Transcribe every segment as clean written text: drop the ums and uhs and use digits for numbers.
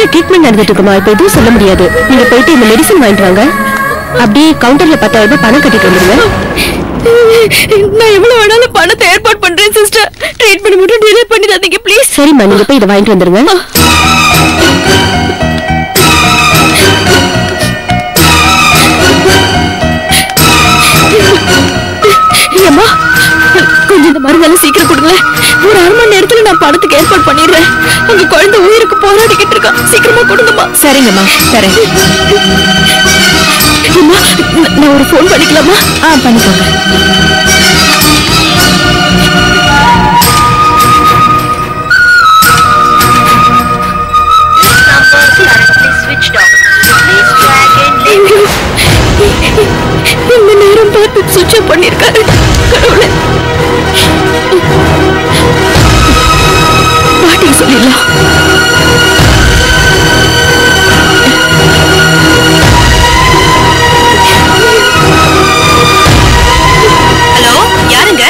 என்ன ட்ரீட்மெண்ட் நடந்துட்டு இருக்குமா? இப்ப எதுவும் சொல்ல முடியாது. நீங்க போயிட்டு இந்த மெடிசன் வாங்கிட்டு வாங்க. அப்படியே கவுண்டர்ல 10,000 ரூபாய் பணம் கட்டிட்டு வந்துருங்க. நான் எவ்வளவு வேணாலும் பணத்தை ஏற்பாடு பண்றேன் சிஸ்டர். ட்ரீட்மெண்ட் மட்டும் டிலே பண்ணிடாதீங்க ப்ளீஸ். சரிம்மா, நீங்க போய் இதை வாங்கிட்டு வந்துருங்க. அம்மா, கொஞ்சம் இந்த மருந்தெல்லாம் சீக்கிரம் கொடுங்களேன். ஒரு 1/2 மணி நேரத்துல நான் பணத்துக்கு ஏற்பாடு பண்ணிடுறேன். அங்க குழந்தை உயிருக்கு போராடிக்கிட்டு இருக்கா. சீக்கிரமா கொடுங்கம்மா. சரிங்கம்மா, தரேன். அம்மா, நான் ஒரு ஃபோன் பண்ணிக்கலாமா? பண்ணிக்கோங்க. இந்த நேரம் பார்த்து சுவிட்ச் ஆஃப் பண்ணிருக்காரு. கடவுளே, பாட்டி சொல்லிடலாம். ஹலோ, யாருங்க?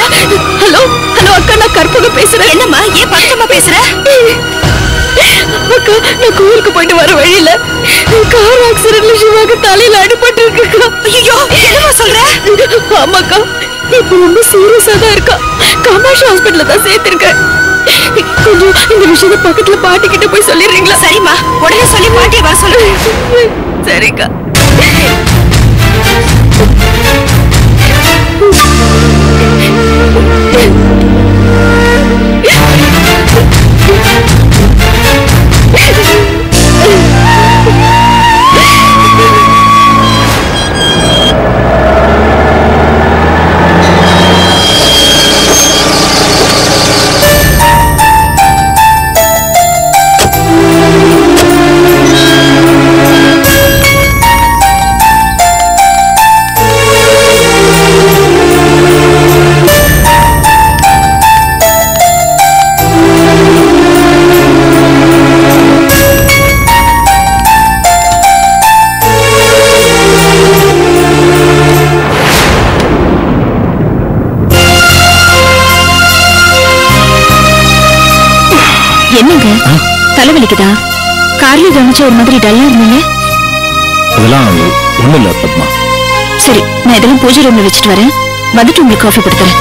ஹலோ ஹலோ அக்கா, நான் கற்பகம் பேசுறேன். என்னம்மா, ஏன் பதட்டமா பேசுற? அக்கா, நான் கோயிலுக்கு போயிட்டு வர வழியில கார் ஆக்சிடென்ட்ல சிவாக்கு தலையில அடிபட்டு இருக்குக்கா. ஐயோ, என்னமா சொல்ற? ஆமாக்கா, இப்ப ரொம்ப சீரியஸா தான் இருக்கா. காமாட்சி ஹாஸ்பிடல்ல தான் சேர்த்திருக்கேன். கொஞ்சம் இந்த விஷயத்தை பக்கத்துல பாட்டி கிட்ட போய் சொல்லிடுறீங்களா? சரிம்மா, உடனே சொல்லி பாட்டியை வர சொல்லு. சரிக்கா. என்னங்க, தலைவலிக்குதா? கார்ல கவனிச்ச ஒரு மாதிரி டல்லா இருந்தீங்க. அதெல்லாம் ஒண்ணும் இல்ல பத்மா. சரி, நான் இதெல்லாம் பூஜை ரூம்ல வச்சுட்டு வரேன். வந்துட்டு உங்களுக்கு காஃபி கொடுத்துறேன்.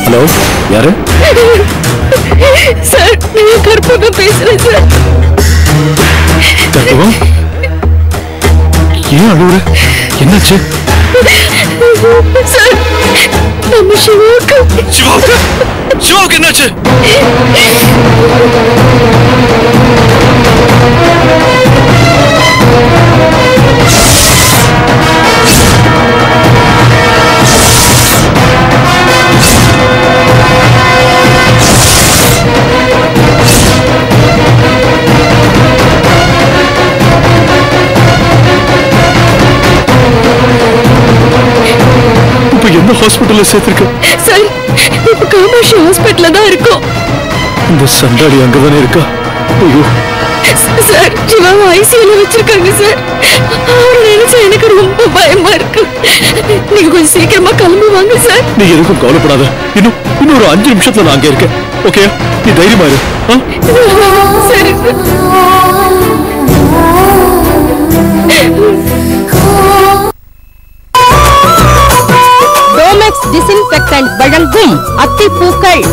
ஹலோ, யாரு? சார், நான் கற்பகம் பேசுறேன் சார். கற்பகம், ஏன் அழுவுற? என்னாச்சு? சார், நம்ம சிவாவுக்கு என்னாச்சு? எந்த ஹாஸ்பிட்டல்ல சேர்த்திருக்க? சார், இப்ப காமாட்சி ஹாஸ்பிட்டல்ல தான் இருக்கோம். இந்த சண்டாடி அங்கதானே இருக்கா? ஐயோ சார், சிவாவை ஐசியூல வச்சிருக்காங்க சார். அவரை நினைச்சா எனக்கு ரொம்ப பயமா இருக்கு. நீங்க கொஞ்சம் சீக்கிரமா கிளம்பி வாங்க சார். நீ எதுக்கும் கவலைப்படாத. இன்னும் ஒரு 5 நிமிஷத்துல நான் அங்க இருக்கேன். ஓகே, நீ தைரியமா இரு. சரி சார். டோமெக்ஸ் டிஸ்இன்ஃபெக்டன்ட் வழங்கும் அத்திப்பூக்கள்.